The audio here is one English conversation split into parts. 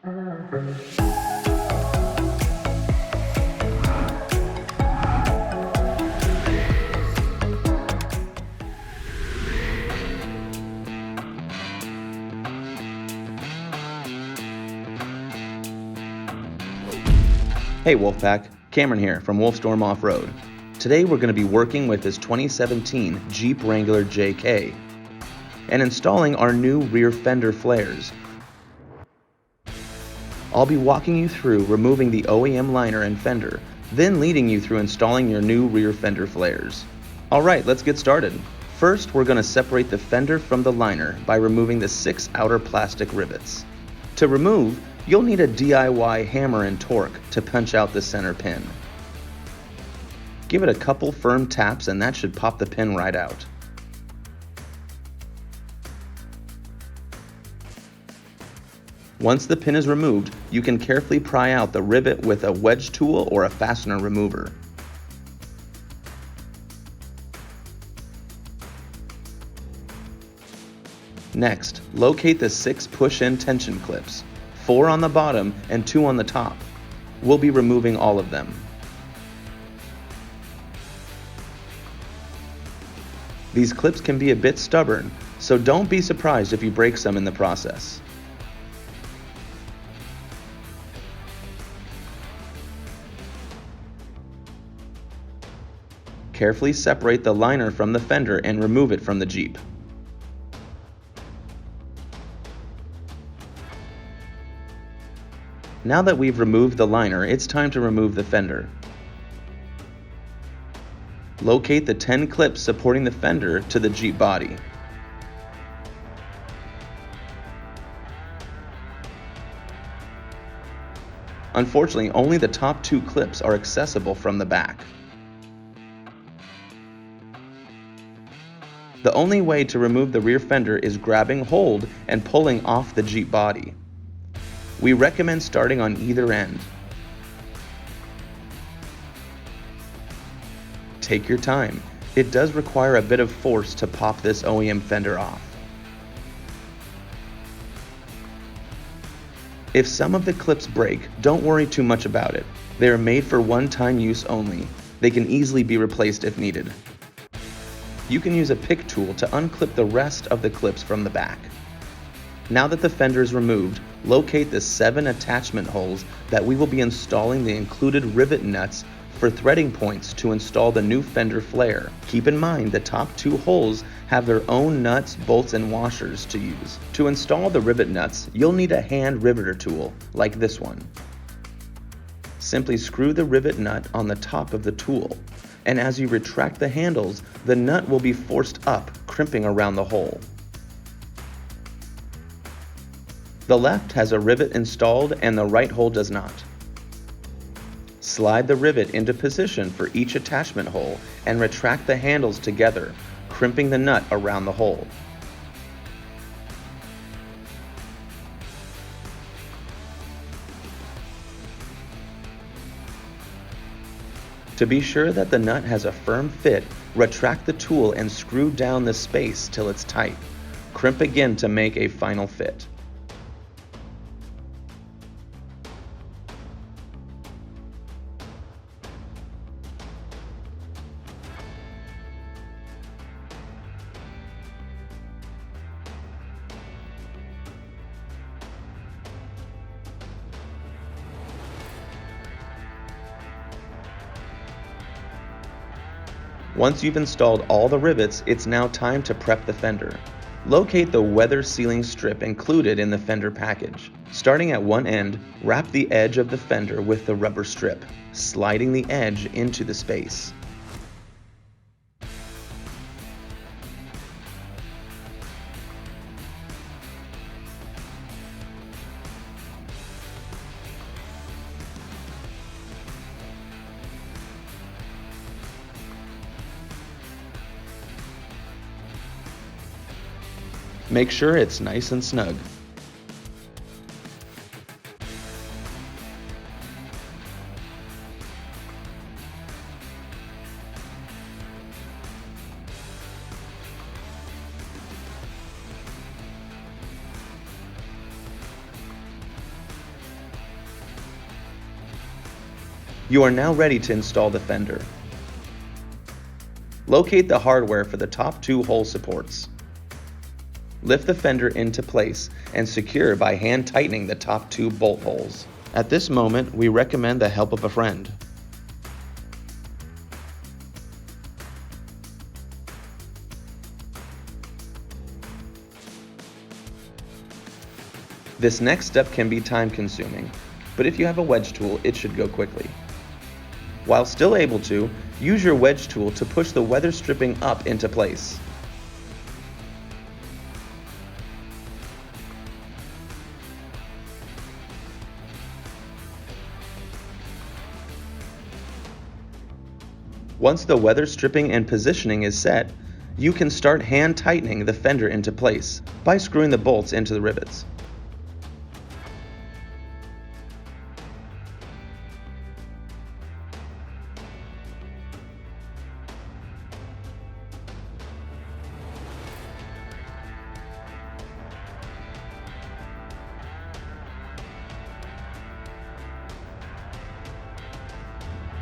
Hey Wolfpack, Cameron here from Wolfstorm Offroad. Today we're going to be working with this 2017 Jeep Wrangler JK and installing our new Rear Fender Flares. I'll be walking you through removing the OEM liner and fender, then leading you through installing your new Rear Fender Flares. Alright, let's get started. First, we're going to separate the fender from the liner by removing the 6 outer plastic rivets. To remove, you'll need a DIY hammer and torque to punch out the center pin. Give it a couple firm taps and that should pop the pin right out. Once the pin is removed, you can carefully pry out the rivet with a wedge tool or a fastener remover. Next, locate the 6 push-in tension clips, 4 on the bottom and 2 on the top. We'll be removing all of them. These clips can be a bit stubborn, so don't be surprised if you break some in the process. Carefully separate the liner from the fender and remove it from the Jeep. Now that we've removed the liner, it's time to remove the fender. Locate the 10 clips supporting the fender to the Jeep body. Unfortunately, only the top 2 clips are accessible from the back. The only way to remove the rear fender is grabbing hold and pulling off the Jeep body. We recommend starting on either end. Take your time. It does require a bit of force to pop this OEM fender off. If some of the clips break, don't worry too much about it. They are made for one-time use only. They can easily be replaced if needed. You can use a pick tool to unclip the rest of the clips from the back. Now that the fender is removed, locate the 7 attachment holes that we will be installing the included rivet nuts for threading points to install the new fender flare. Keep in mind the top 2 holes have their own nuts, bolts, and washers to use. To install the rivet nuts, you'll need a hand riveter tool, like this one. Simply screw the rivet nut on the top of the tool, and as you retract the handles, the nut will be forced up, crimping around the hole. The left has a rivet installed and the right hole does not. Slide the rivet into position for each attachment hole and retract the handles together, crimping the nut around the hole. To be sure that the nut has a firm fit, retract the tool and screw down the space till it's tight. Crimp again to make a final fit. Once you've installed all the rivets, it's now time to prep the fender. Locate the weather sealing strip included in the fender package. Starting at one end, wrap the edge of the fender with the rubber strip, sliding the edge into the space. Make sure it's nice and snug. You are now ready to install the fender. Locate the hardware for the top 2 hole supports. Lift the fender into place and secure by hand tightening the top 2 bolt holes. At this moment, we recommend the help of a friend. This next step can be time-consuming, but if you have a wedge tool, it should go quickly. While still able to, use your wedge tool to push the weather stripping up into place. Once the weather stripping and positioning is set, you can start hand tightening the fender into place by screwing the bolts into the rivets.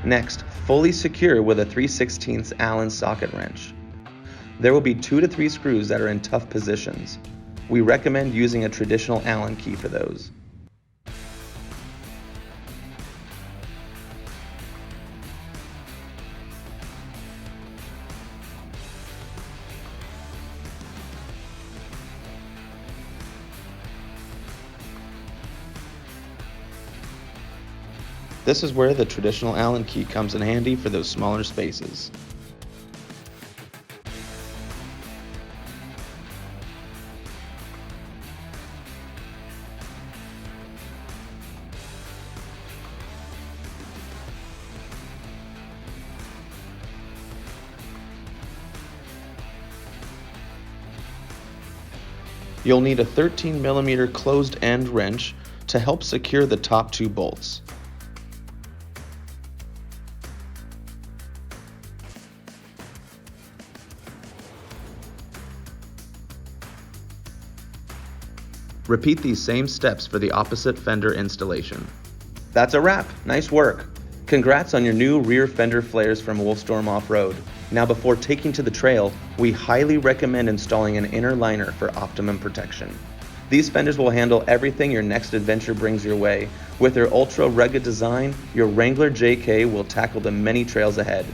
Next, fully secure with a 3/16 Allen socket wrench. There will be 2 to 3 screws that are in tough positions. We recommend using a traditional Allen key for those. This is where the traditional Allen key comes in handy for those smaller spaces. You'll need a 13mm closed end wrench to help secure the top 2 bolts. Repeat these same steps for the opposite fender installation. That's a wrap. Nice work. Congrats on your new Rear Fender Flares from Wolfstorm Offroad. Now before taking to the trail, we highly recommend installing an inner liner for optimum protection. These fenders will handle everything your next adventure brings your way. With their ultra rugged design, your Wrangler JK will tackle the many trails ahead.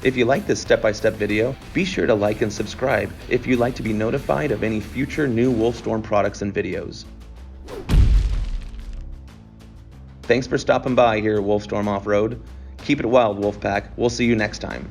If you like this step-by-step video, be sure to like and subscribe if you'd like to be notified of any future new Wolfstorm products and videos. Thanks for stopping by here at Wolfstorm Offroad. Keep it wild, Wolfpack. We'll see you next time.